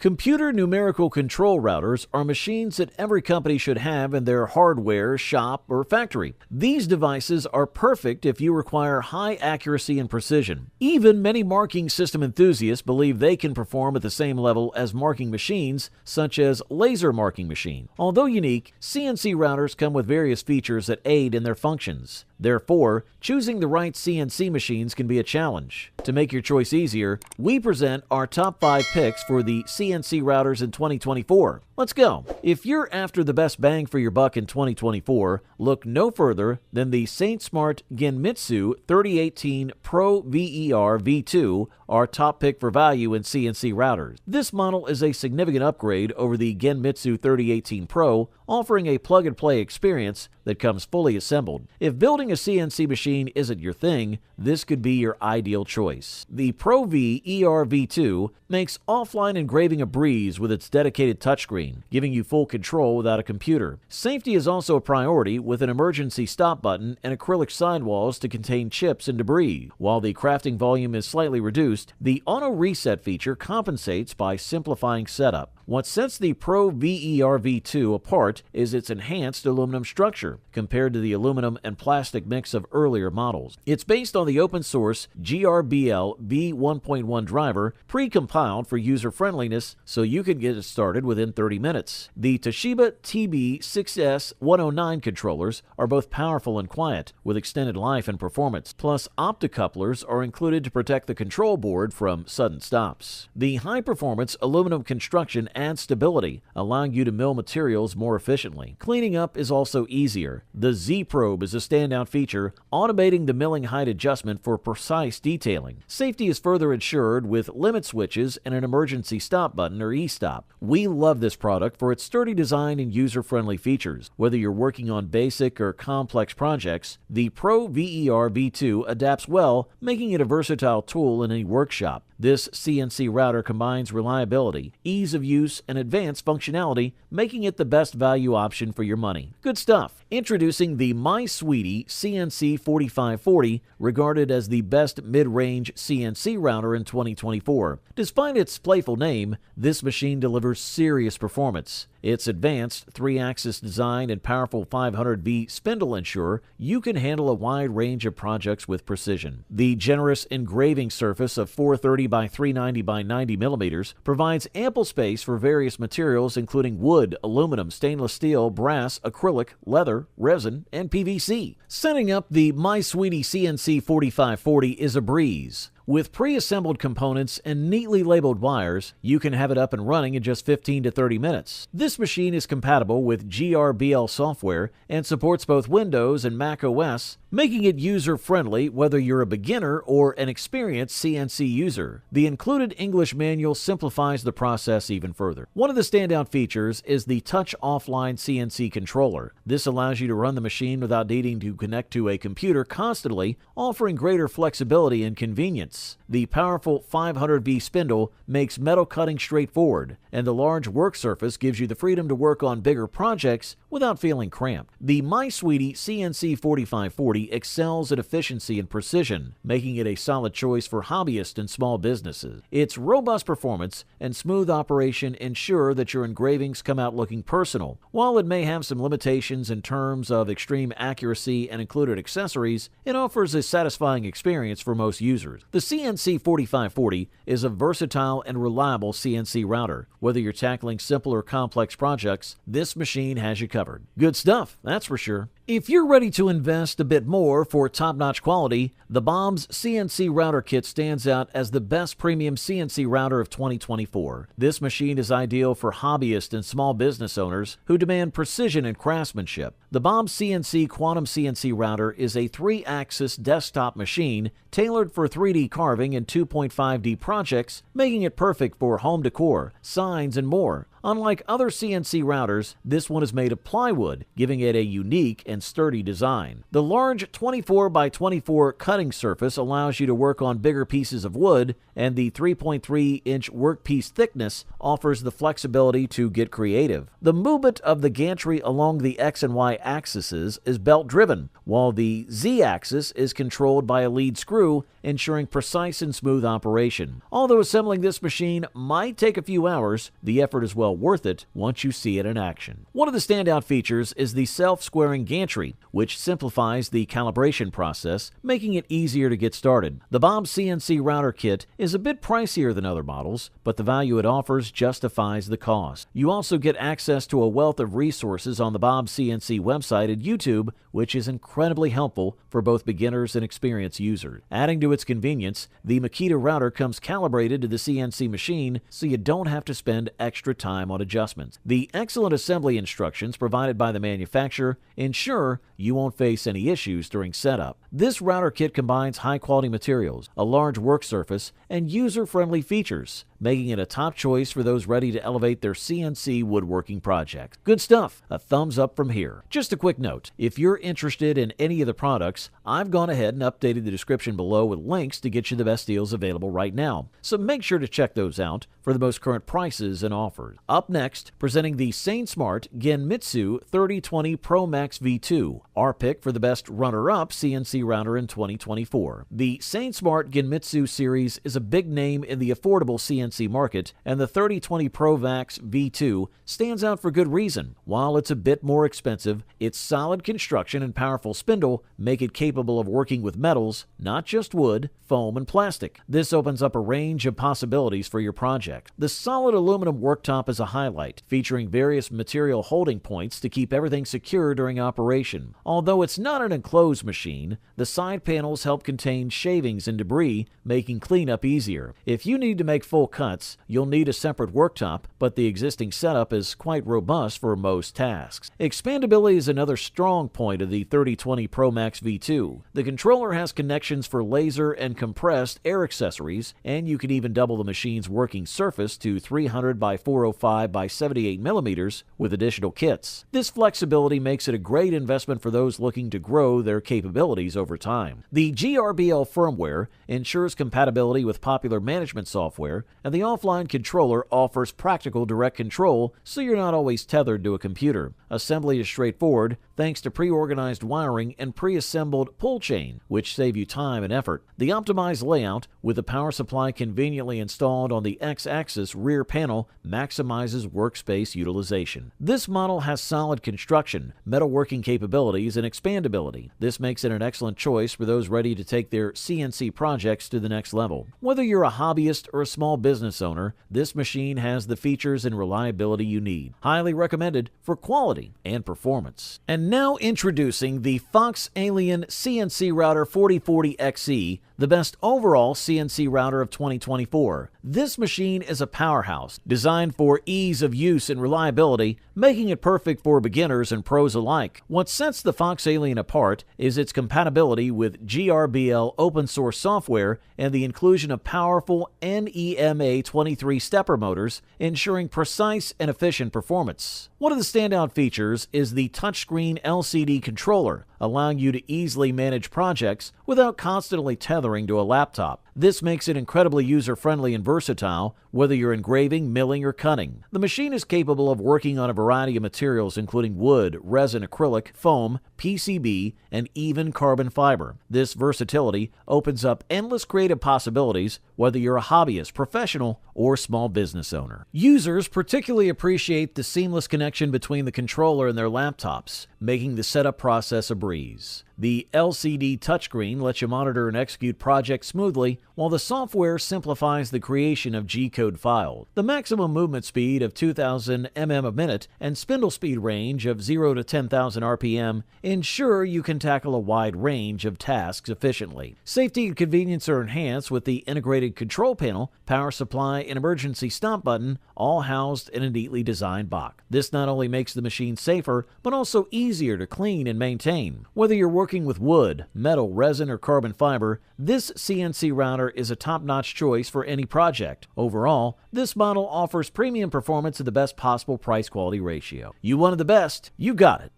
Computer numerical control routers are machines that every company should have in their hardware, shop, or factory. These devices are perfect if you require high accuracy and precision. Even many marking system enthusiasts believe they can perform at the same level as marking machines, such as laser marking machine. Although unique, CNC routers come with various features that aid in their functions. Therefore, choosing the right CNC machines can be a challenge. To make your choice easier, we present our top 5 picks for the CNC routers in 2024. Let's go! If you're after the best bang for your buck in 2024, look no further than the Saint Smart Genmitsu 3018 Pro VER V2, our top pick for value in CNC routers. This model is a significant upgrade over the Genmitsu 3018 Pro, offering a plug-and-play experience that comes fully assembled. If building a CNC machine isn't your thing, this could be your ideal choice. The Pro VER V2 makes offline engraving a breeze with its dedicated touchscreen, giving you full control without a computer. Safety is also a priority with an emergency stop button and acrylic sidewalls to contain chips and debris. While the crafting volume is slightly reduced, the auto reset feature compensates by simplifying setup. What sets the Pro VER V2 apart is its enhanced aluminum structure compared to the aluminum and plastic mix of earlier models. It's based on the open-source GRBL v1.1 driver, pre-compiled for user-friendliness, so you can get it started within 30 minutes. The Toshiba TB6S109 controllers are both powerful and quiet, with extended life and performance. Plus, opticouplers are included to protect the control board from sudden stops. The high-performance aluminum construction adds stability, allowing you to mill materials more efficiently. Cleaning up is also easier. The Z-Probe is a standout feature, automating the milling height adjustment for precise detailing. Safety is further ensured with limit switches and an emergency stop button or e-stop. We love this product for its sturdy design and user-friendly features. Whether you're working on basic or complex projects, the Pro VER V2 adapts well, making it a versatile tool in any workshop. This CNC router combines reliability, ease of use, and advanced functionality, making it the best value option for your money. Good stuff! Introducing the My Sweetie CNC 4540, regarded as the best mid-range CNC router in 2024. Despite its playful name, this machine delivers serious performance. Its advanced 3-axis design and powerful 500V spindle ensure you can handle a wide range of projects with precision. The generous engraving surface of 430 by 390 by 90 millimeters provides ample space for various materials including wood, aluminum, stainless steel, brass, acrylic, leather, resin, and PVC. Setting up the My Sweetie CNC 4540 is a breeze. With pre-assembled components and neatly labeled wires, you can have it up and running in just 15 to 30 minutes. This machine is compatible with GRBL software and supports both Windows and Mac OS, making it user-friendly whether you're a beginner or an experienced CNC user. The included English manual simplifies the process even further. One of the standout features is the Touch Offline CNC controller. This allows you to run the machine without needing to connect to a computer constantly, offering greater flexibility and convenience. The powerful 500V spindle makes metal cutting straightforward, and the large work surface gives you the freedom to work on bigger projects without feeling cramped. The My Sweetie CNC 4540 excels at efficiency and precision, making it a solid choice for hobbyists and small businesses. Its robust performance and smooth operation ensure that your engravings come out looking personal. While it may have some limitations in terms of extreme accuracy and included accessories, it offers a satisfying experience for most users. The CNC 4540 is a versatile and reliable CNC router. Whether you're tackling simple or complex projects, this machine has you covered. Good stuff, that's for sure. If you're ready to invest a bit more for top-notch quality, the Bob's CNC Router Kit stands out as the best premium CNC router of 2024. This machine is ideal for hobbyists and small business owners who demand precision and craftsmanship. The Bob's CNC Quantum CNC Router is a 3-axis desktop machine tailored for 3D carving and 2.5D projects, making it perfect for home decor, signs, and more. Unlike other CNC routers, this one is made of plywood, giving it a unique and sturdy design. The large 24 by 24 cutting surface allows you to work on bigger pieces of wood, and the 3.3-inch workpiece thickness offers the flexibility to get creative. The movement of the gantry along the X and Y axes is belt-driven, while the Z-axis is controlled by a lead screw, ensuring precise and smooth operation. Although assembling this machine might take a few hours, the effort is well worth it once you see it in action. One of the standout features is the self-squaring gantry, which simplifies the calibration process, making it easier to get started. The Bob CNC router kit is a bit pricier than other models, but the value it offers justifies the cost. You also get access to a wealth of resources on the Bob CNC website and YouTube, which is incredibly helpful for both beginners and experienced users. Adding to its convenience, the Makita router comes calibrated to the CNC machine, so you don't have to spend extra time on adjustments. The excellent assembly instructions provided by the manufacturer ensure you won't face any issues during setup. This router kit combines high-quality materials, a large work surface, and user-friendly features, making it a top choice for those ready to elevate their CNC woodworking projects. Good stuff. A thumbs up from here. Just a quick note, if you're interested in any of the products, I've gone ahead and updated the description below with links to get you the best deals available right now, so make sure to check those out for the most current prices and offers. Up next, presenting the SainSmart Genmitsu 3020 Pro Max V2, our pick for the best runner-up CNC router in 2024. The SainSmart Genmitsu series is a big name in the affordable CNC market, and the 3020 Pro Max V2 stands out for good reason. While it's a bit more expensive, its solid construction and powerful spindle make it capable of working with metals, not just wood, foam, and plastic. This opens up a range of possibilities for your project. The solid aluminum worktop is a highlight, featuring various material holding points to keep everything secure during operation. Although it's not an enclosed machine, the side panels help contain shavings and debris, making cleanup easier. If you need to make full cuts, you'll need a separate worktop, but the existing setup is quite robust for most tasks. Expandability is another strong point of the 3020 Pro Max V2. The controller has connections for laser and compressed air accessories, and you can even double the machine's working surface to 300 by 405 by 78 millimeters with additional kits. This flexibility makes it a great investment for those looking to grow their capabilities over time. The GRBL firmware ensures compatibility with popular management software, and the offline controller offers practical direct control so you're not always tethered to a computer. Assembly is straightforward thanks to pre-organized wiring and pre-assembled pull chain, which save you time and effort. The optimized layout, with the power supply conveniently installed on the X-axis rear panel, maximizes workspace utilization. This model has solid construction, metalworking capabilities, and expandability. This makes it an excellent choice for those ready to take their CNC projects to the next level. Whether you're a hobbyist or a small business owner, this machine has the features and reliability you need. Highly recommended for quality and performance. And now introducing the Fox Alien CNC Router 4040XE, the best overall CNC router of 2024. This machine is a powerhouse, designed for ease of use and reliability, making it perfect for beginners and pros alike. What sets the Fox Alien apart is its compatibility with GRBL open source software and the inclusion of powerful NEMA 23 stepper motors, ensuring precise and efficient performance. One of the standout features is the touchscreen LCD controller, allowing you to easily manage projects without constantly tethering to a laptop. This makes it incredibly user-friendly and versatile, whether you're engraving, milling, or cutting. The machine is capable of working on a variety of materials including wood, resin, acrylic, foam, PCB, and even carbon fiber. This versatility opens up endless creative possibilities, whether you're a hobbyist, professional, or small business owner. Users particularly appreciate the seamless connection between the controller and their laptops, making the setup process a breeze. The LCD touchscreen lets you monitor and execute projects smoothly, while the software simplifies the creation of G-code files. The maximum movement speed of 2,000 mm a minute and spindle speed range of 0 to 10,000 RPM ensure you can tackle a wide range of tasks efficiently. Safety and convenience are enhanced with the integrated control panel, power supply, and emergency stop button, all housed in a neatly designed box. This not only makes the machine safer, but also easier to clean and maintain. Whether you're working with wood, metal, resin, or carbon fiber, this CNC router router is a top-notch choice for any project. Overall, this model offers premium performance at the best possible price-quality ratio. You wanted the best, you got it.